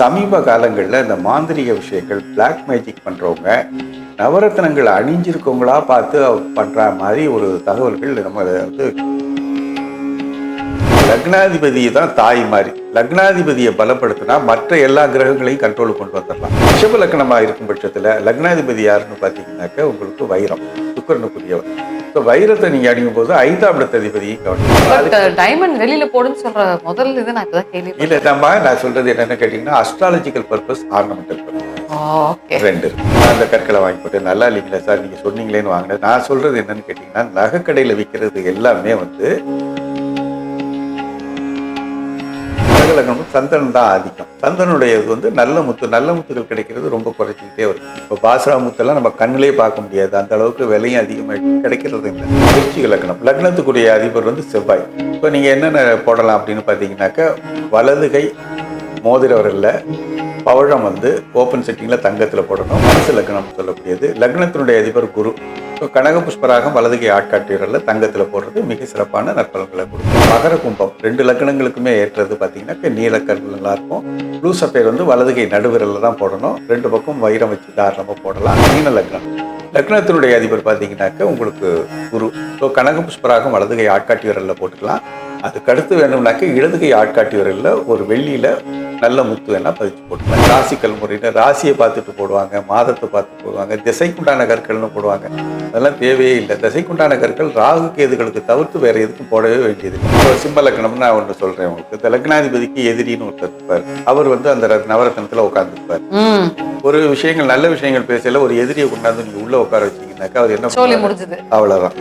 சமீப காலங்களில் இந்த மாந்திரிக விஷயங்கள் பிளாக் மேஜிக் பண்ணுறவங்க நவரத்னங்கள் அணிஞ்சிருக்கவங்களா பார்த்து பண்ணுற மாதிரி ஒரு தகவல்கள் நம்ம வந்து லக்னாதிபதி தான் தாய் மாதிரி. லக்னாதிபதியை பலப்படுத்தினா மற்ற எல்லா கிரகங்களையும் கண்ட்ரோல் கொண்டு வந்துடலாம். ரிஷப லக்னமாக இருக்கும் பட்சத்தில் லக்னாதிபதி யாருன்னு பார்த்தீங்கன்னாக்க உங்களுக்கு வைரம், சுக்கிரனுக்குரியவர். ஸோ வைரத்தை நீங்கள் அணியும் போது 5ஆம் இடத்ததிபதியும் கவனிக்கும். டைமண்ட் வெளியில போடுன்னு சொல்ற முதல் இது நான் இப்பதான் கேள்வி. இல்லை, நான் சொல்றது என்னன்னு கேட்டீங்கன்னா அஸ்ட்ராலஜிக்கல் பர்பஸ், ஆர்னமெண்டல் பர்பஸ் ரெண்டு. அந்த கற்களை வாங்கி போட்டு நல்லா இல்லைங்களா சார் நீங்க சொன்னீங்களேன்னு வாங்கினேன். நான் சொல்றது என்னன்னு கேட்டீங்கன்னா நகைக்கடையில் விற்கிறது எல்லாமே வந்து சந்தனம் தான் ஆதிக்கம். சந்தனுடையது வந்து நல்ல முத்துகள் கிடைக்கிறது ரொம்ப குறைச்சிக்கிட்டே வரும். இப்போ பாசரா முத்தெல்லாம் நம்ம கண்ணிலே பார்க்க முடியாது, அந்த அளவுக்கு விலையும் அதிகமாக கிடைக்கிறது இல்லை. விருச்சிக லக்னம், லக்னத்துக்குரிய அதிபர் வந்து செவ்வாய். இப்போ நீங்கள் என்னென்ன போடலாம் அப்படின்னு பார்த்தீங்கன்னாக்கா வலது கை மோதிர விரல்ல பவழம் வந்து ஓப்பன் செட்டிங்கில் தங்கத்தில் போடணும். மனசு லக்னம் சொல்லக்கூடியது. லக்னத்தினுடைய அதிபர் குரு. ஸோ கனக புஷ்பராகம் வலதுகை ஆட்காட்டி விரலில் தங்கத்தில் போடுறது மிக சிறப்பான நற்பலன்களை கொடுக்கும். மகர கும்பம் 2 லக்னங்களுக்குமே ஏற்றது பார்த்தீங்கன்னாக்கா நீலக்கல் நல்லாயிருக்கும். ப்ளூ சஃபேர் வந்து வலதுகை நடுவிரலில் தான் போடணும். 2 பக்கம் வைரம் வச்சு தாராளமாக போடலாம். மீன லக்னம், லக்னத்தினுடைய அதிபர் பார்த்தீங்கன்னாக்கா உங்களுக்கு குரு. ஸோ கனக புஷ்பராகம் வலதுகை ஆட்காட்டி விரலில் போட்டுக்கலாம். அதுக்கடுத்து வேணும்னாக்க இடதுகை ஆட்காட்டி விரலில் ஒரு வெள்ளியில் நல்ல முத்து வேணால் பதிச்சு போட்டுக்கலாம். ராசிக்கல் முறையில் ராசியை பார்த்துட்டு போடுவாங்க, மாதத்தை பார்த்து போடுவாங்க, திசைக்குண்டான கற்கள்னு போடுவாங்க. அதெல்லாம் தேவையே இல்லை. திசைக்குண்டான கற்கள் ராகு கேதுகளுக்கு தவிர்த்து வேற எதுக்கும் போடவே வேண்டியது. இப்போ சிம்ம லக்னம்னு நான் ஒன்று சொல்கிறேன் உங்களுக்கு. இந்த லக்னாதிபதிக்கு எதிரின்னு ஒருத்தர் இருப்பார். அவர் வந்து அந்த நவரத்னத்தில் உட்காந்துருப்பார். ஒரு விஷயங்கள் நல்ல விஷயங்கள் பேசல ஒரு எதிரியை கொண்டாந்து நீங்கள் உள்ளே உட்கார வச்சிங்கன்னாக்கா அவர் என்ன சொல்லி முடிஞ்சது, அவ்வளோதான்.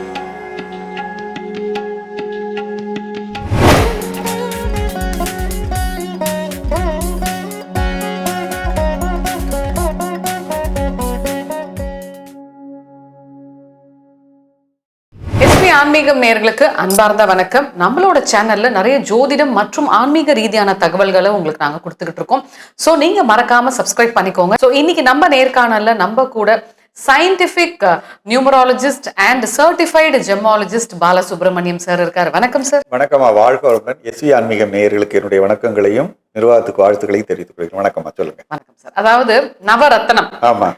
ஆன்மீகம் நேயர்களுக்கு அன்பார்ந்த வணக்கம். நம்மளோட சேனல்ல நிறைய ஜோதிடம் மற்றும் ஆன்மீக ரீதியான தகவல்களை உங்களுக்கு நாங்க கொடுத்துக்கிட்டு இருக்கோம். சோ நீங்க மறக்காம சப்ஸ்கிரைப் பண்ணிக்கோங்க. சோ இன்னைக்கு நம்ம நேர்காணல்ல நம்ம கூட scientific numerologist and certified gemologist Balasubramaniam sir இருக்காரு. வணக்கம் சார். வணக்கம்மா, வாழ்க வளமுடன். எஸ்வி ஆன்மீகம் நேயர்களுக்கு என்னுடைய வணக்கங்களையும் நிர்வாகத்துக்கு வாழ்த்துக்களையும் தெரிவித்துக் கொள்கிறேன். வணக்கம்மா, சொல்லுங்க. வணக்கம் சார். அதாவது நவரத்னம், ஆமா,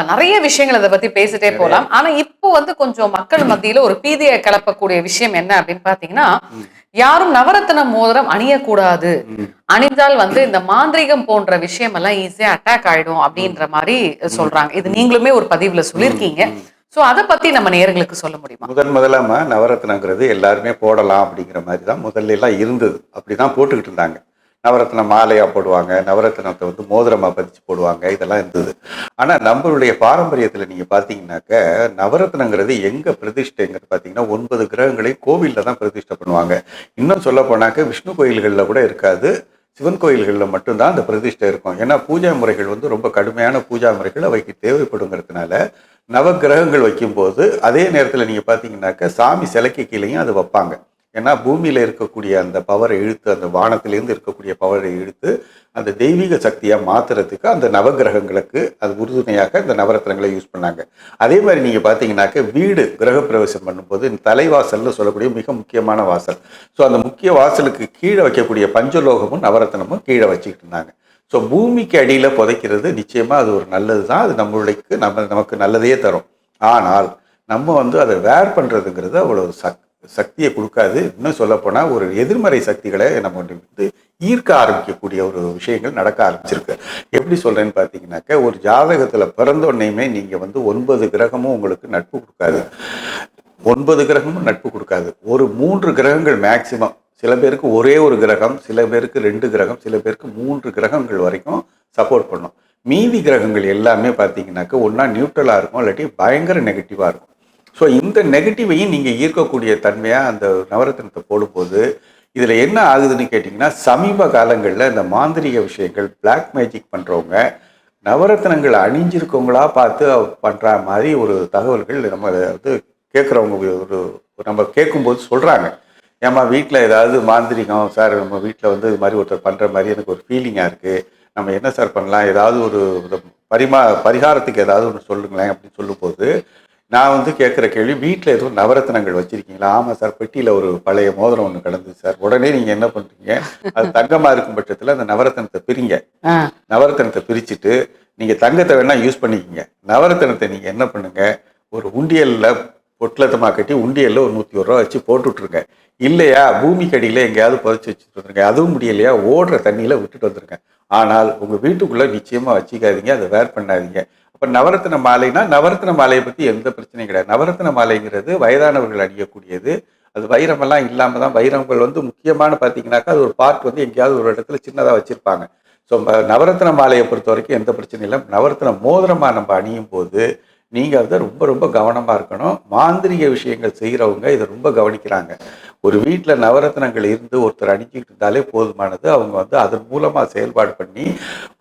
நிறைய விஷயங்கள் அதை பத்தி பேசிட்டே போலாம். ஆனா இப்போ வந்து கொஞ்சம் மக்கள் மத்தியில ஒரு பீதியை கிளப்பக்கூடிய விஷயம் என்ன அப்படின்னு பாத்தீங்கன்னா, யாரும் நவரத்ன மோதிரம் அணியக்கூடாது, அணிந்தால் வந்து இந்த மாந்திரிகம் போன்ற விஷயம் எல்லாம் ஈஸியா அட்டாக் ஆயிடும் அப்படின்ற மாதிரி சொல்றாங்க. இது நீங்களுமே ஒரு பதிவுல சொல்லியிருக்கீங்க. சோ அதை பத்தி நம்ம நேயர்களுக்கு சொல்ல முடியுமா? முதலாம நவரத்னங்கிறது எல்லாருமே போடலாம் அப்படிங்கிற மாதிரி தான் முதல்ல எல்லாம் இருந்தது. அப்படிதான் போட்டுக்கிட்டு இருந்தாங்க. நவரத்ன மாலையா போடுவாங்க, நவரத்னத்தை வந்து மோதிரமா பதிச்சு போடுவாங்க, இதெல்லாம் இருந்தது. ஆனா நம்மளுடைய பாரம்பரியத்துல நீங்க பாத்தீங்கன்னாக்க நவரத்னங்கிறது எங்க பிரதிஷ்டைங்கிறது பாத்தீங்கன்னா 9 கிரகங்களையும் கோவில்ல தான் பிரதிஷ்டை பண்ணுவாங்க. இன்னும் சொல்ல போனாக்க விஷ்ணு கோயில்கள்ல கூட இருக்காது, சிவன் கோயில்களில் மட்டும்தான் அந்த பிரதிஷ்டை இருக்கும். ஏன்னா பூஜா முறைகள் வந்து ரொம்ப கடுமையான பூஜா முறைகள் அவைக்கு தேவைப்படுங்கிறதுனால நவகிரகங்கள் வைக்கும்போது அதே நேரத்தில் நீங்கள் பார்த்தீங்கன்னாக்க சாமி சிலைக்கு கீழேயும் அது வைப்பாங்க. ஏன்னா பூமியில் இருக்கக்கூடிய அந்த பவரை இழுத்து, அந்த வானத்திலேருந்து இருக்கக்கூடிய பவரை இழுத்து அந்த தெய்வீக சக்தியாக மாற்றுறதுக்கு அந்த நவகிரகங்களுக்கு அது உறுதுணையாக இந்த நவரத்னங்களை யூஸ் பண்ணாங்க. அதே மாதிரி நீங்கள் பார்த்தீங்கன்னாக்க வீடு கிரகப்பிரவேசம் பண்ணும்போது இந்த தலைவாசல்னு சொல்லக்கூடிய மிக முக்கியமான வாசல். ஸோ அந்த முக்கிய வாசலுக்கு கீழே வைக்கக்கூடிய பஞ்சலோகமும் நவரத்னமும் கீழே வச்சுக்கிட்டு இருந்தாங்க. ஸோ பூமிக்கு அடியில் புதைக்கிறது நிச்சயமாக அது ஒரு நல்லது தான். அது நமக்கு நல்லதையே தரும். ஆனால் நம்ம வந்து அதை வேர் பண்ணுறதுங்கிறது அவ்வளோ சக்தியை கொடுக்காது. இன்னும் சொல்லப்போனால் ஒரு எதிர்மறை சக்திகளை நம்ம வந்து ஈர்க்க ஆரம்பிக்கக்கூடிய ஒரு விஷயங்கள் நடக்க ஆரம்பிச்சிருக்கு. எப்படி சொல்கிறேன்னு பார்த்தீங்கன்னாக்க ஒரு ஜாதகத்தில் பிறந்தோடனேயுமே நீங்கள் வந்து 9 கிரகமும் உங்களுக்கு நட்பு கொடுக்காது. 9 கிரகமும் நட்பு கொடுக்காது. ஒரு 3 கிரகங்கள் மேக்சிமம். சில பேருக்கு ஒரே ஒரு கிரகம், சில பேருக்கு 2 கிரகம், சில பேருக்கு 3 கிரகங்கள் வரைக்கும் சப்போர்ட் பண்ணும். மீதி கிரகங்கள் எல்லாமே பார்த்தீங்கன்னாக்க ஒன்றா நியூட்ரலாக இருக்கும், இல்லாட்டி பயங்கர நெகட்டிவாக இருக்கும். ஸோ இந்த நெகட்டிவையும் நீங்கள் ஈர்க்கக்கூடிய தன்மையாக அந்த நவரத்னத்தை போடும்போது இதில் என்ன ஆகுதுன்னு கேட்டிங்கன்னா, சமீப காலங்களில் இந்த மாந்திரிக விஷயங்கள் பிளாக் மேஜிக் பண்ணுறவங்க நவரத்னங்கள் அணிஞ்சிருக்கவங்களா பார்த்து பண்ணுற மாதிரி ஒரு தகவல்கள் நம்ம வந்து கேட்குறவங்க நம்ம கேட்கும்போது சொல்கிறாங்க. ஏமா வீட்டில் ஏதாவது மாந்திரிகம் சார், நம்ம வீட்டில் வந்து இது மாதிரி ஒருத்தர் பண்ணுற மாதிரி எனக்கு ஒரு ஃபீலிங்காக இருக்குது, நம்ம என்ன சார் பண்ணலாம், ஏதாவது ஒரு பரிகாரத்துக்கு ஏதாவது ஒன்று சொல்லுங்களேன் அப்படின்னு சொல்லும்போது நான் வந்து கேட்குற கேள்வி, வீட்டில் எதுவும் நவரத்தினங்கள் வச்சிருக்கீங்களா? ஆமாம் சார், பெட்டியில் ஒரு பழைய மோதிரம் ஒன்று கிடந்தது சார். உடனே நீங்கள் என்ன பண்ணுறீங்க, அது தங்கமாக இருக்கும் பட்சத்தில் அந்த நவரத்தினத்தை பிரிங்க. நவரத்தினத்தை பிரிச்சுட்டு நீங்கள் தங்கத்தை வேணால் யூஸ் பண்ணிக்கிங்க. நவரத்தினத்தை நீங்கள் என்ன பண்ணுங்க, ஒரு உண்டியலில் பொட்லத்தமாக கட்டி உண்டியலில் ஒரு 101 ரூபா வச்சு போட்டு விட்ருங்க. இல்லையா பூமிக்கு அடியில் எங்கேயாவது புதைச்சி வச்சுட்டு வந்துருங்க. அதுவும் முடியலையா ஓடுற தண்ணியில் விட்டுட்டு வந்துருங்க. ஆனால் உங்கள் வீட்டுக்குள்ளே நிச்சயமாக வச்சுக்காதீங்க, அதை வேர் பண்ணாதீங்க. இப்போ நவரத்தின மாலைனா நவரத்தின மாலையை பற்றி எந்த பிரச்சனையும் கிடையாது. நவரத்தின மாலைங்கிறது வயதானவர்கள் அணியக்கூடியது. அது வைரமெல்லாம் இல்லாமல் தான், வைரங்கள் வந்து முக்கியமான பார்த்தீங்கன்னாக்கா அது ஒரு பார்ட் வந்து எங்கேயாவது ஒரு இடத்துல சின்னதாக வச்சுருப்பாங்க. ஸோ நவரத்தின மாலையை பொறுத்த வரைக்கும் எந்த பிரச்சனையும் இல்லை. நவரத்தின மோதிரமாக நம்ம அணியும் போது நீங்கள் அதை ரொம்ப ரொம்ப கவனமாக இருக்கணும். மாந்திரிக விஷயங்கள் செய்கிறவங்க இதை ரொம்ப கவனிக்கிறாங்க. ஒரு வீட்டில் நவரத்தினங்கள் இருந்து ஒருத்தர் அணிஞ்சிக்கிட்டு இருந்தாலே போதுமானது. அவங்க வந்து அதன் மூலமாக செயல்பாடு பண்ணி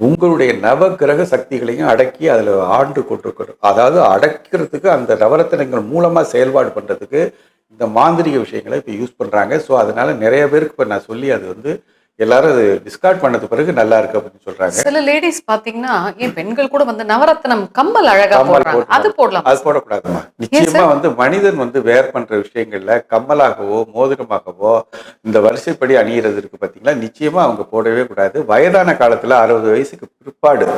உங்களுடைய நவகிரக சக்திகளையும் அடக்கி அதில் ஆண்டு கொண்டிருக்கணும். அதாவது அடக்கிறதுக்கு அந்த நவரத்தினங்கள் மூலமாக செயல்பாடு பண்ணுறதுக்கு இந்த மாந்திரிக விஷயங்களை இப்போ யூஸ் பண்ணுறாங்க. ஸோ அதனால நிறைய பேருக்கு இப்போ நான் சொல்லி அது வந்து எல்லாரும் அது டிஸ்கார்ட் பண்ணது பிறகு நல்லா இருக்கு அப்படின்னு சொல்றாங்க. சில லேடிஸ் பாத்தீங்கன்னா ஏன் பெண்கள் கூட வந்து நவரத்னம் கம்மல் அழகா போடுறாங்க. அது போடலாம். அது போடக்கூடாதுமா. நிச்சயமா வந்து மனிதன் வந்து வேர் பண்ற விஷயங்கள்ல கம்மலாகவோ மோதிரமாகவோ இந்த வரிசைப்படி அணியிறது இருக்கு பாத்தீங்களா, நிச்சயமா அவங்க போடவே கூடாது. வயதான காலத்துல 60 வயசுக்கு பிற்பாடு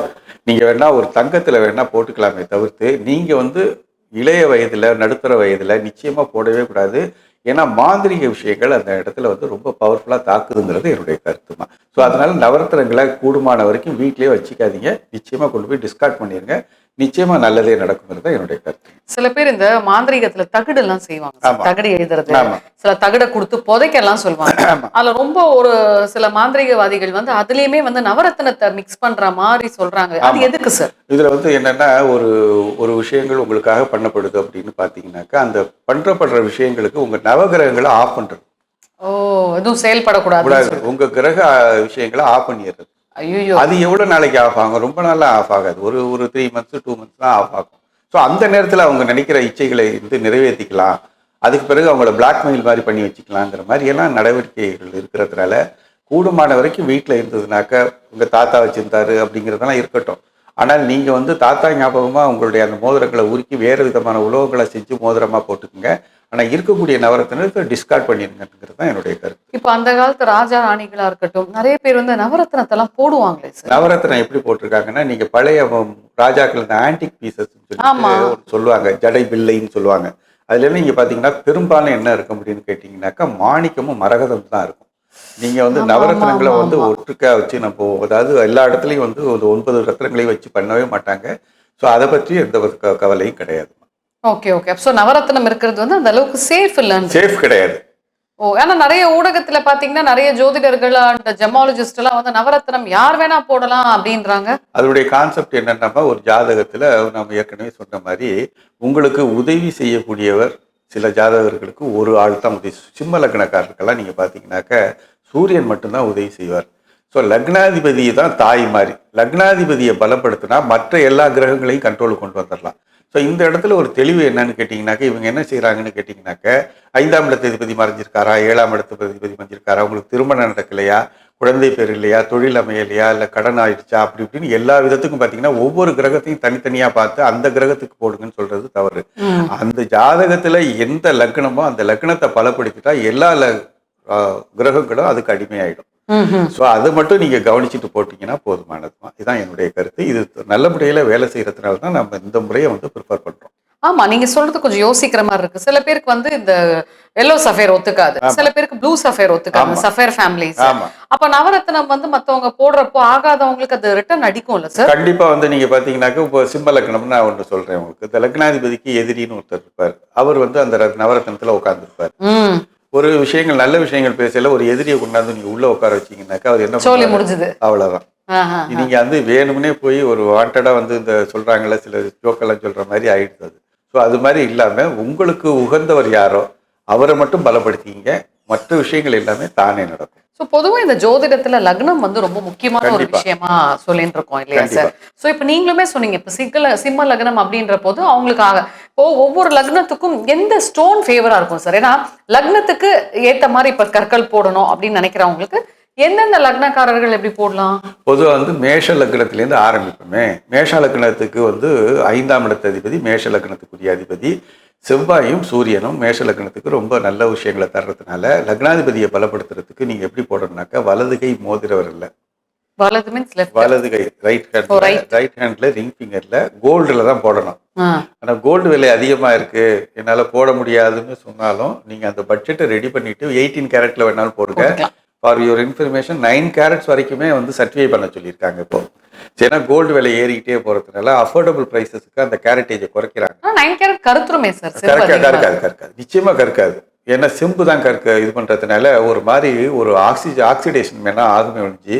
நீங்க வேணா ஒரு தங்கத்துல வேணா போட்டுக்கலாமே தவிர்த்து நீங்க வந்து இளைய வயதுல நடுத்தர வயதுல நிச்சயமா போடவே கூடாது. ஏன்னா மாந்திரிக விஷயங்கள் அந்த இடத்துல வந்து ரொம்ப பவர்ஃபுல்லாக தாக்குதுங்கிறது என்னுடைய கருத்துமா. ஸோ அதனால நவரத்தினங்களை கூடுமான வரைக்கும் வீட்லேயே வச்சுக்காதீங்க. நிச்சயமா கொண்டு போய் டிஸ்கார்ட் பண்ணிடுங்க. நிச்சயமா நல்லதே நடக்குங்கிறது தான் என்னுடைய கருத்து. சில பேர் இந்த மாந்திரிகத்துல தகடு எல்லாம் செய்வாங்க. தகடு எழுதுறது, சில தகடை கொடுத்து புதைக்கெல்லாம் சொல்லுவாங்க. அதுல ரொம்ப ஒரு சில மாந்திரிகவாதிகள் வந்து அதுலயுமே வந்து நவரத்தினத்தை மிக்ஸ் பண்ற மாதிரி சொல்றாங்க. அது எதுக்கு சார்? இதுல வந்து என்னன்னா ஒரு விஷயங்கள் உங்களுக்காக பண்ணப்படுது அப்படின்னு பாத்தீங்கன்னாக்கா அந்த பண்றப்படுற விஷயங்களுக்கு உங்க நவகிரகங்களை ஆஃப் பண்றது. எதுவும் செயல்படக்கூடாது. உங்க கிரக விஷயங்களை ஆஃப் பண்ணிடுறது. ஐயோ, அது எவ்வளவு நாளைக்கு ஆஃப் ஆகும்? ரொம்ப நாளா ஆஃப் ஆகாது. ஒரு 3 months 2 months தான் ஆஃப் ஆகும். ஸோ அந்த நேரத்தில் அவங்க நினைக்கிற இச்சைகளை வந்து நிறைவேற்றிக்கலாம். அதுக்கு பிறகு அவங்கள பிளாக்மெயில் மாதிரி பண்ணி வச்சுக்கலாங்கிற மாதிரி எல்லாம் நடவடிக்கைகள் இருக்கிறதுனால கூடுமான வரைக்கும் வீட்டில் இருந்ததுனாக்க உங்கள் தாத்தா வச்சிருந்தாரு அப்படிங்கிறதெல்லாம் இருக்கட்டும். ஆனால் நீங்கள் வந்து தாத்தா ஞாபகமாக உங்களுடைய அந்த மோதிரங்களை உருக்கி வேறு விதமான உலோகங்களை செஞ்சு மோதிரமாக போட்டுக்குங்க. ஆனால் இருக்கக்கூடிய நவரத்தினத்தை டிஸ்கார்ட் பண்ணிருங்கிறது தான் என்னுடைய கருத்து. இப்போ அந்த காலத்து ராஜா ராணிகளா இருக்கட்டும், நிறைய பேர் வந்து நவரத்தினத்தெல்லாம் போடுவாங்களே சார். நவரத்தினம் எப்படி போட்டிருக்காங்கன்னா, நீங்க பழைய ராஜாக்கள் இந்த ஆன்டிக் பீசஸ் சொல்லுவாங்க, ஜடை பிள்ளைன்னு சொல்லுவாங்க. அதுல இருந்து நீங்க பாத்தீங்கன்னா பெரும்பாலும் என்ன இருக்க முடியும்னு கேட்டீங்கன்னாக்கா மாணிக்கமும் மரகதம் தான் இருக்கும். நீங்க வந்து நவரத்தினங்களை வந்து ஒட்டுக்கா வச்சு நம்ம அதாவது எல்லா இடத்துலையும் வந்து ஒரு 9 ரத்தினங்களையும் வச்சு பண்ணவே மாட்டாங்க. ஸோ அதை பற்றி எந்த கவலையும் கிடையாது. Okay okay. ஸோ நவரத்தினம் இருக்கிறது வந்து அந்த அளவுக்கு சேஃப் இல்லைன்னு. சேஃப் கிடையாது. ஆனா நிறைய ஊடகத்துல பாத்தீங்கன்னா நிறைய ஜோதிடர்கள் அண்ட் ஜெமாலஜிஸ்ட் எல்லாம் வந்து நவரத்னம் யார் வேணா போடலாம் அப்படின்றாங்க. அதனுடைய கான்செப்ட் என்னன்னா, ஒரு ஜாதகத்துல நம்ம ஏற்கனவே சொன்ன மாதிரி உங்களுக்கு உதவி செய்யக்கூடியவர் சில ஜாதகர்களுக்கு ஒரு ஆள் தான் உதவி. சிம்ம லக்னக்காரருக்கெல்லாம் நீங்க பாத்தீங்கன்னாக்க சூரியன் மட்டும்தான் உதவி செய்வார். ஸோ லக்னாதிபதியை தான் தாய் மாதிரி. லக்னாதிபதியை பலப்படுத்தினா மற்ற எல்லா கிரகங்களையும் கண்ட்ரோலுக்கு கொண்டு வந்துடலாம். ஸோ இந்த இடத்துல ஒரு தெளிவு என்னன்னு கேட்டிங்கனாக்கா, இவங்க என்ன செய்கிறாங்கன்னு கேட்டிங்கனாக்க 5ஆம் இடத்ததிபதி மறைஞ்சிருக்காரா, 7ஆம் இடத்ததிபதி மறைஞ்சிருக்காரா, உங்களுக்கு திருமணம் நடக்கலையா, குழந்தை பேர் இல்லையா, தொழில் அமையலையா, இல்லை கடன் ஆயிடுச்சா, அப்படி இப்படின்னு எல்லா விதத்துக்கும் பார்த்தீங்கன்னா ஒவ்வொரு கிரகத்தையும் தனித்தனியாக பார்த்து அந்த கிரகத்துக்கு போடுங்கன்னு சொல்றது தவறு. அந்த ஜாதகத்தில் எந்த லக்னமோ அந்த லக்னத்தை பலப்படுத்திட்டா எல்லா கிரகங்களும் அதுக்கு அடிமையாயிடும். ஸோ அதை மட்டும் நீங்க கவனிச்சுட்டு போட்டீங்கன்னா போதுமானதுதான். இதுதான் என்னுடைய கருத்து. இது நல்ல முறையில வேலை செய்யறதுனால தான் நம்ம இந்த முறையை வந்து ப்ரிஃபர் பண்றோம். ஆமா, நீங்க சொல்றது கொஞ்சம் யோசிக்கிற மாதிரி இருக்கு. சில பேருக்கு வந்து இந்த எல்லோ சஃபேர் ஒத்துக்காது, சில பேருக்கு ப்ளூ சஃபேர் ஒத்துக்காது, சஃபேர் ஃபேமிலிஸ். அப்ப நவரத்னம் வந்து மத்தவங்க போடுறப்போ ஆகாதவங்களுக்கு அது ரிட்டர்ன் அடிக்கும் இல்ல சார்? கண்டிப்பா வந்து நீங்க பாத்தீங்கன்னாக்க இப்போ சிம்ம லக்னம்னு நான் ஒன்று சொல்றேன் உங்களுக்கு. இந்த லக்னாதிபதிக்கு எதிரின்னு ஒருத்தர் இருப்பார். அவர் வந்து அந்த நவரத்னத்துல உட்கார்ந்துருப்பார். ஒரு விஷயங்கள் நல்ல விஷயங்கள் பேசல ஒரு எதிரியை கொண்டாந்து நீங்க உள்ள உட்கார வச்சீங்கன்னாக்கா அவர் என்ன சொல்லி முடிஞ்சது, அவ்வளவுதான். நீங்க வந்து வேணும்னே போய் ஒரு வாண்டடா வந்து இந்த சொல்றாங்கல்ல சில ஜோக்கெல்லாம் சொல்ற மாதிரி ஆயிடுது. ஸோ அது மாதிரி இல்லாம உங்களுக்கு உகந்தவர் யாரோ அவரை மட்டும் பலப்படுத்திங்க, மற்ற விஷயங்கள் எல்லாமே தானே நடக்கும். ஸோ பொதுவாக இந்த ஜோதிடத்துல லக்னம் வந்து ரொம்ப முக்கியமான ஒரு விஷயமா சொல்லிட்டு இருக்கோம் இல்லையா சார்? ஸோ இப்போ நீங்களுமே சொன்னீங்க, இப்போ சிம்ம லக்னம் அப்படின்ற போது அவங்களுக்காக இப்போ ஒவ்வொரு லக்னத்துக்கும் எந்த ஸ்டோன் ஃபேவரா இருக்கும் சார்? ஏன்னா லக்னத்துக்கு ஏற்ற மாதிரி இப்போ கற்கள் போடணும் அப்படின்னு நினைக்கிறவங்களுக்கு எந்தெந்த லக்னக்காரர்கள் எப்படி போடலாம்? பொதுவாக வந்து மேஷ லக்னத்திலேருந்து ஆரம்பிப்போமே. மேஷ லக்னத்துக்கு வந்து 5ஆம் இடத்து அதிபதி மேஷ லக்னத்துக்குரிய அதிபதி. செவ்வாயும் சூரியனும் மேஷ லக்னத்துக்கு ரொம்ப நல்ல விஷயங்களை தர்றதுனால லக்னாதிபதியை பலப்படுத்துறதுக்கு நீங்கள் எப்படி போடணும்னாக்கா வலதுகை மோதிர விரல்ல, வலது மீன்ஸ் லெஃப்ட். வலதுகை ரைட் ஹேண்ட்ல ரிங் ஃபிங்கர்ல கோல்டுல தான் போடணும். ஆ. ஆனால் கோல்டு விலை அதிகமாக இருக்கு, என்னால் போட முடியாதுன்னு சொன்னாலும் நீங்கள் அந்த பட்ஜெட்டை ரெடி பண்ணிட்டு 18 கேரட்ல வேணாலும் போடுங்க. போட்டுக்கலாம். ஃபார் யுவர் இன்ஃபர்மேஷன் 9 கேரட்ஸ் வரைக்குமே வந்து சர்டிஃபை பண்ண சொல்லியிருக்காங்க இப்போ. ஏன்னா கோல்டு விலை ஏறிக்கிட்டே போகிறதுனால அஃபோர்டபுள் ப்ரைஸஸ்க்கு அந்த கேரட்டேஜை குறைக்கிறாங்க. ஆனா 9 கேரட் கருத்துருமே சார். கற்காது, நிச்சயமாக கற்காது. ஏன்னா சிம்பு தான் இது பண்ணுறதுனால ஒரு மாதிரி ஒரு ஆக்சிடேஷன் வேணா ஆகுமே ஒழிஞ்சு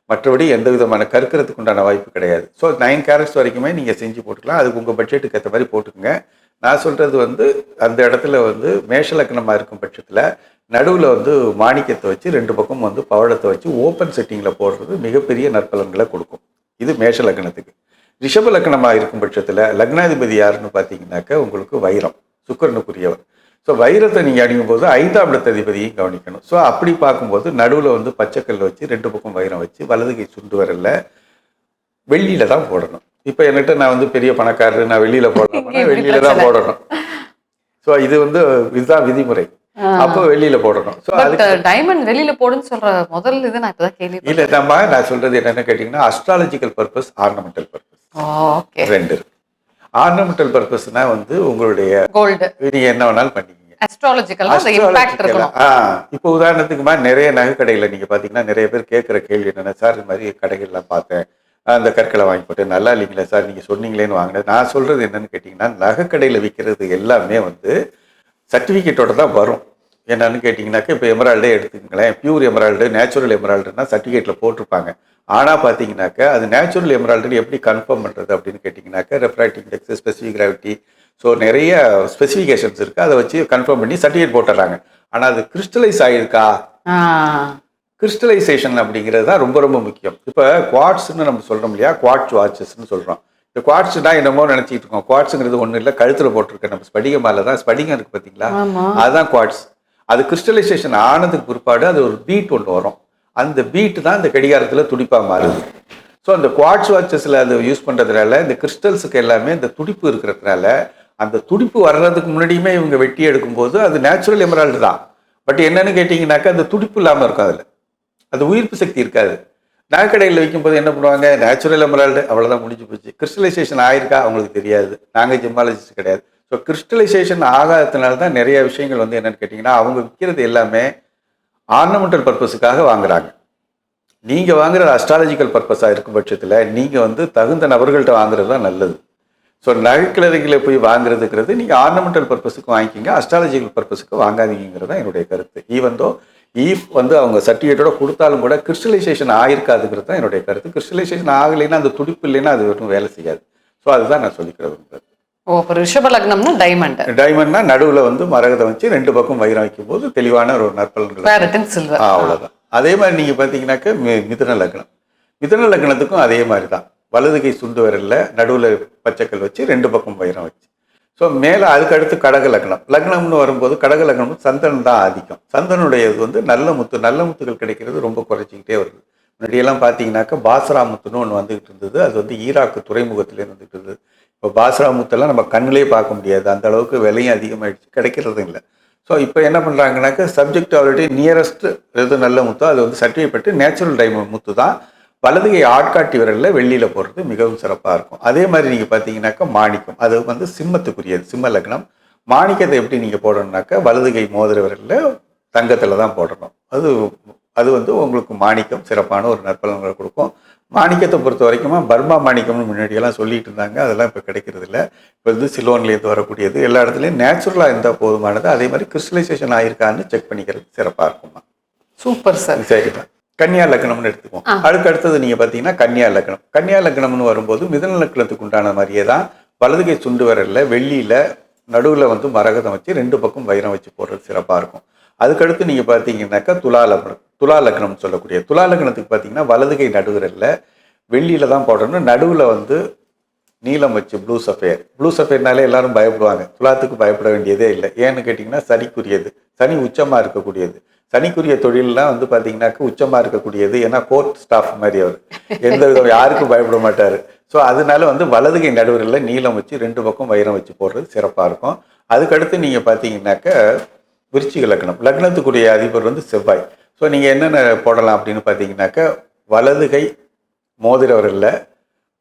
மற்றபடி எந்த விதமான கற்கிறதுக்கு உண்டான வாய்ப்பு கிடையாது. ஸோ 9 கேரட்ஸ் வரைக்குமே நீங்கள் செஞ்சு போட்டுக்கலாம். அதுக்கு உங்கள் பட்ஜெட்டுக்கு ஏற்ற மாதிரி போட்டுக்கோங்க. நான் சொல்கிறது வந்து அந்த இடத்துல வந்து மேஷ லக்னமாக இருக்கும் பட்சத்தில் நடுவில் வந்து மாணிக்கத்தை வச்சு 2 பக்கம் வந்து பவழத்தை வச்சு ஓப்பன் செட்டிங்கில் போடுறது மிகப்பெரிய நற்பலன்களை கொடுக்கும். இது மேஷ லக்னத்துக்கு. ரிஷப லக்னமாக இருக்கும் பட்சத்தில் லக்னாதிபதி யாருன்னு பார்த்தீங்கன்னாக்கா உங்களுக்கு வைரம், சுக்கிரனுக்குரியவர். ஸோ வைரத்தை நீங்கள் அணியும் போது 5ஆம் இடத்து அதிபதியும் கவனிக்கணும். ஸோ அப்படி பார்க்கும்போது நடுவில் வந்து பச்சைக்கல் வச்சு 2 பக்கம் வைரம் வச்சு வலதுகை சுண்டு வரல வெள்ளியில தான் போடணும். இப்போ என்கிட்ட நான் வந்து பெரிய பணக்காரரு, நான் வெளியில் போடணும்னா வெளியில தான் போடணும். ஸோ இது வந்து இதுதான் விதிமுறை. அப்போ வெளியில போடணும். ஸோ அதுக்கு டைமண்ட் வெளியில போடுன்னு சொல்ற முதல் இது நான் இப்பதான் கேள்வி. இல்லை, நான் சொல்றது என்னன்னு கேட்டீங்கன்னா அஸ்ட்ராலஜிக்கல் பர்பஸ், ஆர்னமெண்டல் பர்பஸ் ரெண்டு இருக்கு. ஆர்னமெண்டல் பர்பஸ்னா வந்து உங்களுடைய கோல்டு நீங்க என்ன வேணாலும் பண்ணிக்கீங்க. அஸ்ட்ராலஜிக்கல் அந்த இம்பாக்ட் இருக்கணும். இப்போ உதாரணத்துக்கு மாதிரி நிறைய நகை கடையில நீங்க பாத்தீங்கன்னா நிறைய பேர் கேட்குற கேள்வி என்னன்னா, சார் இது மாதிரி கடைகள்லாம் பார்த்தேன், அந்த கற்களை வாங்கி போட்டு நல்லா இல்லைங்களா சார், நீங்க சொன்னீங்களேன்னு வாங்கினேன். நான் சொல்றது என்னன்னு கேட்டீங்கன்னா நகை கடையில விற்கிறது எல்லாமே வந்து சர்டிஃபிகேட்டோட தான் வரும். என்னன்னு கேட்டிங்கனாக்கா இப்போ எமரால்டே எடுத்துக்கங்களேன், பியூர் எமரால்டு, நேச்சுரல் எமரால்டுன்னா சர்டிஃபிகேட்டில் போட்டிருப்பாங்க. ஆனால் பார்த்தீங்கன்னாக்கா அது நேச்சுரல் எமரால்டுன்னு எப்படி கன்ஃபார்ம் பண்ணுறது அப்படின்னு கேட்டிங்கனாக்கா refractive index, specific gravity, so நிறைய ஸ்பெசிஃபிகேஷன்ஸ் இருக்குது. அதை வச்சு கன்ஃபார்ம் பண்ணி சர்டிஃபிகேட் போட்டுறாங்க. ஆனால் அது கிறிஸ்டலைஸ் ஆகிருக்கா, கிறிஸ்டலைசேஷன் அப்படிங்கிறது தான் ரொம்ப ரொம்ப முக்கியம். இப்போ குவாட்ஸ்ன்னு நம்ம சொல்கிறோம் இல்லையா, குவாட்ஸ் வாட்சஸ்ன்னு சொல்கிறோம். இந்த குவாட்ஸ்னா என்னமோ நினச்சிட்டு இருக்கோம். குவாட்ஸுங்கிறது ஒன்றும் இல்லை, கழுத்தில் போட்டிருக்க நம்ம ஸ்படிக மேலே தான் ஸ்படிகம் இருக்குது பார்த்தீங்களா, அதுதான் குவாட்ஸ். அது கிறிஸ்டலைசேஷன் ஆனதுக்கு பிற்பாடு அது ஒரு பீட் ஒன்று வரும். அந்த பீட்டு தான் இந்த கடிகாரத்தில் துடிப்பாக மாறுது. ஸோ அந்த குவாட்ஸ் வாட்சஸில் அது யூஸ் பண்ணுறதுனால இந்த கிறிஸ்டல்ஸுக்கு எல்லாமே இந்த துடிப்பு இருக்கிறதுனால அந்த துடிப்பு வர்றதுக்கு முன்னாடியுமே இவங்க வெட்டி எடுக்கும்போது அது நேச்சுரல் எமரால்டு தான். பட் என்னன்னு கேட்டிங்கனாக்கா அந்த துடிப்பு இல்லாமல் இருக்கும், அதில் அது உயிர்ப்பு சக்தி இருக்காது. நகைக்கடையில் வைக்கும்போது என்ன பண்ணுவாங்க, நேச்சுரல் எமரால்டு அவ்வளோதான், முடிஞ்சு போச்சு. கிறிஸ்டலைசேஷன் ஆயிருக்கா அவங்களுக்கு தெரியாது, நாங்கள் ஜெமாலஜிஸ்ட் கிடையாது. ஸோ கிறிஸ்டலைசேஷன் ஆகாததுனால தான் நிறைய விஷயங்கள் வந்து என்னென்னு கேட்டிங்கன்னா அவங்க விற்கிறது எல்லாமே ஆர்னமெண்டல் பர்பஸுக்காக வாங்குறாங்க. நீங்கள் வாங்குறது அஸ்ட்ராலஜிக்கல் பர்பஸாக இருக்கும் பட்சத்தில் நீங்கள் வந்து தகுந்த நபர்கள்ட்ட வாங்குறது தான் நல்லது. ஸோ நகைக்கிழமைகளை போய் வாங்குறதுங்கிறது நீங்கள் ஆர்னமெண்டல் பர்பஸுக்கு வாங்கிக்கிங்க, அஸ்ட்ராலஜிக்கல் பர்பஸுக்கு வாங்காதீங்கிறது தான் என்னுடைய கருத்து. ஈவந்தோ வந்து அவங்க சர்டிஃபிகேட்டோட கொடுத்தாலும் கூட கிறிஸ்டலைசேஷன் ஆகிருக்காதுங்கிறது தான் என்னுடைய கருத்து. கிறிஸ்டலைசேஷன் ஆகலைன்னா அந்த துடிப்பு இல்லைன்னா அது வெறும் வேலை செய்யாது. ஸோ அதுதான் நான் சொல்லிக்கிறது. ரிஷப லக்னம்னா டைமண்ட்னா நடுவில் வந்து மரகதம் வச்சு 2 பக்கம் வைரம் வைக்கும்போது தெளிவான ஒரு நற்பலன்கள், அவ்வளோதான். அதே மாதிரி நீங்கள் பார்த்தீங்கன்னாக்க மிதுன லக்னம், மிதுன லக்னத்துக்கும் அதே மாதிரி தான். வலதுகை சுண்டு விரல்ல நடுவில் பச்சைக்கல் வச்சு 2 பக்கம் வைரம் வச்சு. ஸோ மேலே அதுக்கு அடுத்து கடக லக்னம். லக்னம்னு வரும்போது கடக லக்னம் சந்திரன் தான் ஆதிக்கம். சந்திரனுடையது வந்து நல்ல முத்துகள் கிடைக்கிறது ரொம்ப குறைச்சிக்கிட்டே வருது. முன்னாடியெல்லாம் பார்த்தீங்கன்னாக்கா பாசரா முத்துன்னு ஒன்று வந்துகிட்டு இருந்தது. அது வந்து ஈராக்கு துறைமுகத்திலேருந்து வந்துகிட்டு இருந்தது. இப்போ பாசரா முத்தெல்லாம் நம்ம கண்ணிலே பார்க்க முடியாது, அந்த அளவுக்கு விலையும் அதிகமாகிடுச்சு, கிடைக்கிறதும் இல்லை. ஸோ இப்போ என்ன பண்ணுறாங்கனாக்கா சப்ஜெக்ட் ஆல்ரெடி நியரஸ்ட் எது நல்ல முத்தோ அது வந்து சர்டிஃபிகேட் பட்டு நேச்சுரல் டைமண்ட் முத்து தான் வலதுகை ஆட்காட்டி விரலில் வெள்ளியில் போடுறது மிகவும் சிறப்பாக இருக்கும். அதே மாதிரி நீங்கள் பார்த்தீங்கன்னாக்கா மாணிக்கம், அது வந்து சிம்மத்துக்குரியது, சிம்ம லக்னம். மாணிக்கத்தை எப்படி நீங்கள் போடணுன்னாக்கா வலதுகை மோதிர விரலில் தங்கத்தில் தான் போடணும். அது வந்து உங்களுக்கு மாணிக்கம் சிறப்பான ஒரு நற்பலன்களை கொடுக்கும். மாணிக்கத்தை பொறுத்த வரைக்கும் பர்மா மாணிக்கம்னு முன்னாடியெல்லாம் சொல்லிட்டு இருந்தாங்க, அதெல்லாம் இப்போ கிடைக்கிறது இல்லை. இப்போ வந்து சிலோன்லேருந்து வரக்கூடியது எல்லா இடத்துலையும் நேச்சுரலாக இருந்தால் போதுமானது. அதே மாதிரி கிறிஸ்டலைசேஷன் ஆகிருக்கான்னு செக் பண்ணிக்கிறது சிறப்பாக இருக்குமா. Super sir. சரிப்பா. கன்னியா லக்னம்னு எடுத்துக்குவோம். அதுக்கு அடுத்தது நீங்கள் பார்த்தீங்கன்னா கன்னியா லக்னம். கன்னியா லக்னம்னு வரும்போது மிதுன லக்னத்துக்கு உண்டான மாதிரியே தான் வலதுகை சுண்டு விரலில் வெள்ளியில் நடுவில் வந்து மரகதம் வச்சு 2 பக்கம் வைரம் வச்சு போடுறது சிறப்பாக இருக்கும். அதுக்கடுத்து நீங்கள் பார்த்தீங்கன்னாக்கா துலா லக்னம்னு சொல்லக்கூடிய துலா லக்னத்துக்கு பார்த்தீங்கன்னா வலதுகை நடுவிரல்ல வெள்ளியில் தான் போடணும். நடுவில் வந்து நீலம் வச்சு ப்ளூ சஃபேர்னாலே எல்லாரும் பயப்படுவாங்க. துலாத்துக்கு பயப்பட வேண்டியதே இல்லை. ஏன்னு கேட்டிங்கன்னா சனிக்குரியது, சனி உச்சமாக இருக்கக்கூடியது. சனிக்குரிய தொழிலெலாம் வந்து பார்த்தீங்கன்னாக்க உச்சமாக இருக்கக்கூடியது. ஏன்னா கோர்ட் ஸ்டாஃப் மாதிரி அவர் எந்த விதம் யாருக்கும் பயப்பட மாட்டார். ஸோ அதனால வந்து வலதுகை நடுவரில் நீலம் வச்சு 2 பக்கம் வைரம் வச்சு போடுறது சிறப்பாக இருக்கும். அதுக்கடுத்து நீங்கள் பார்த்தீங்கன்னாக்க விருச்சிக லக்னம், லக்னத்துக்குரிய அதிபர் வந்து செவ்வாய். ஸோ நீங்கள் என்னென்ன போடலாம் அப்படின்னு பார்த்தீங்கன்னாக்க வலதுகை மோதிர விரலில்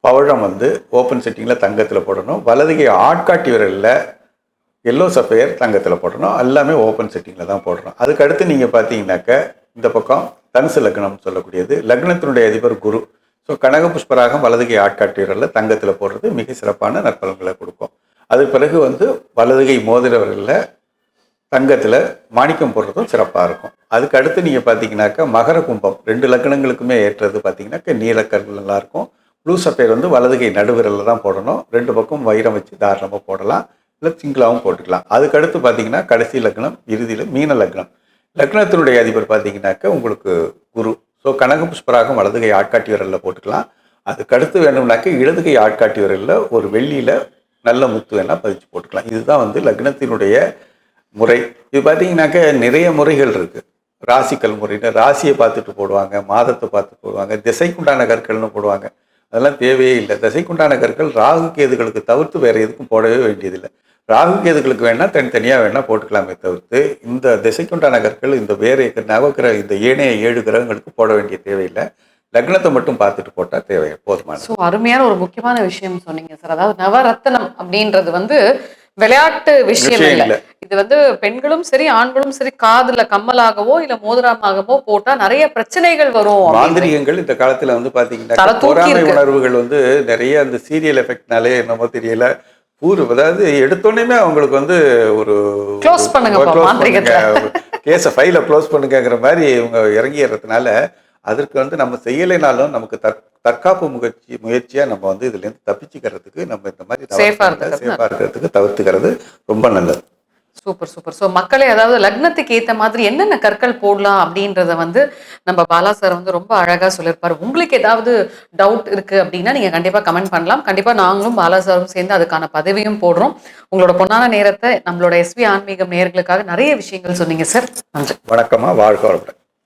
பவழம் வந்து ஓப்பன் செட்டிங்கில் தங்கத்தில் போடணும். வலதுகை ஆட்காட்டி விரலில் எல்லோ சஃபையர் தங்கத்தில் போடணும். எல்லாமே ஓப்பன் செட்டிங்கில் தான் போடணும். அதுக்கடுத்து நீங்கள் பார்த்தீங்கன்னாக்க இந்த பக்கம் தனுசு லக்னம்னு சொல்லக்கூடியது, லக்னத்தினுடைய அதிபர் குரு. ஸோ கனக புஷ்பராகம் வலதுகை ஆட்காட்டி விரலில் தங்கத்தில் போடுறது மிக சிறப்பான நற்பலன்களை கொடுக்கும். அது பிறகு வந்து வலதுகை மோதிர விரலில் தங்கத்தில் மாணிக்கம் போடுறதும் சிறப்பாக இருக்கும். அதுக்கு அடுத்து நீங்கள் பார்த்தீங்கன்னாக்கா மகர கும்பம் 2 லக்னங்களுக்குமே ஏற்றது பார்த்தீங்கன்னாக்கா நீலக்கல் நல்லாயிருக்கும். ப்ளூ சஃபையர் வந்து வலதுகை நடுவிரலில் தான் போடணும். 2 பக்கம் வைரம் வச்சு தாராளமாக போடலாம், இல்லை சிங்கிளாகவும் போட்டுக்கலாம். அதுக்கடுத்து பார்த்தீங்கன்னா கடைசி லக்னம் இறுதியில் மீன லக்னம். லக்னத்தினுடைய அதிபர் பார்த்தீங்கன்னாக்கா உங்களுக்கு குரு. ஸோ கனக புஷ்பராகம் வலதுகை ஆட்காட்டி விரலில் போட்டுக்கலாம். அதுக்கடுத்து வேணும்னாக்க இடதுகை ஆட்காட்டி விரலில் ஒரு வெள்ளியில் நல்ல முத்து வேணால் பதிச்சு போட்டுக்கலாம். இதுதான் வந்து லக்னத்தினுடைய முறை. இது பார்த்தீங்கன்னாக்க நிறைய முறைகள் இருக்குது. ராசிக்கல் முறைன்னு ராசியை பார்த்துட்டு போடுவாங்க, மாதத்தை பார்த்து போடுவாங்க, திசைக்குண்டான கற்கள்னு போடுவாங்க. அதெல்லாம் தேவையே இல்லை. திசைக்குண்டான கற்கள் ராகு கேதுகளுக்கு தவிர்த்து வேறு எதுக்கும் போடவே வேண்டியதில்லை. ராகு கேதுகளுக்கு வேணால் தனித்தனியாக வேணால் போட்டுக்கலாமே தவிர்த்து இந்த திசைக்குண்டான கற்கள் இந்த வேறு நவக்கிர இந்த ஏனைய 7 கிரகங்களுக்கு போட வேண்டிய தேவையில்லை. லக்னத்தை மட்டும் பார்த்துட்டு போட்டால் போதுமான. ஸோ அருமையான ஒரு முக்கியமான விஷயம் சொன்னீங்க சார். அதாவது நவரத்னம் அப்படின்றது வந்து விளையாட்டு விஷயம் இல்லை. இது வந்து பெண்களும் சரி ஆண்களும் சரி காதுல கம்மலாகவோ இல்ல மோதிரமாகவோ போட்டா நிறைய பிரச்சனைகள் வரும். மாந்திரிகங்கள் இந்த காலத்துல வந்து பாத்தீங்கன்னா பொறாமை உணர்வுகள் வந்து நிறைய அந்த சீரியல் எஃபெக்ட்னாலே என்னமோ தெரியல அதாவது எடுத்தோடனே அவங்களுக்கு வந்து ஒரு க்ளோஸ் பண்ணுங்க கேஸை ஃபைலை க்ளோஸ் பண்ணுங்கிற மாதிரி இவங்க இறங்கிடுறதுனால அதற்கு வந்து நம்ம செய்யலைனாலும் நமக்கு தற்காப்பு முயற்சியா நம்ம வந்து இதுல இருந்து தப்பிச்சுக்கிறதுக்கு நம்ம இந்த மாதிரி சேஃபா இருக்கிறதுக்கு தவிர்த்துக்கிறது ரொம்ப நல்லது. Super super. ஸோ மக்களே அதாவது லக்னத்துக்கு ஏற்ற மாதிரி என்னென்ன கற்கள் போடலாம் அப்படின்றத வந்து நம்ம பாலா சார் வந்து ரொம்ப அழகா சொல்லியிருப்பாரு. உங்களுக்கு ஏதாவது டவுட் இருக்கு அப்படின்னா நீங்க கண்டிப்பா கமெண்ட் பண்ணலாம். கண்டிப்பா நாங்களும் பாலா சாரும் சேர்ந்து அதுக்கான பதவியும் போடுறோம். உங்களோட பொன்னான நேரத்தை நம்மளோட SV ஆன்மீகம் நேயர்களுக்காக நிறைய விஷயங்கள் சொன்னீங்க சார். நன்றி. வணக்கமா, வாழ்க வளமுடன்.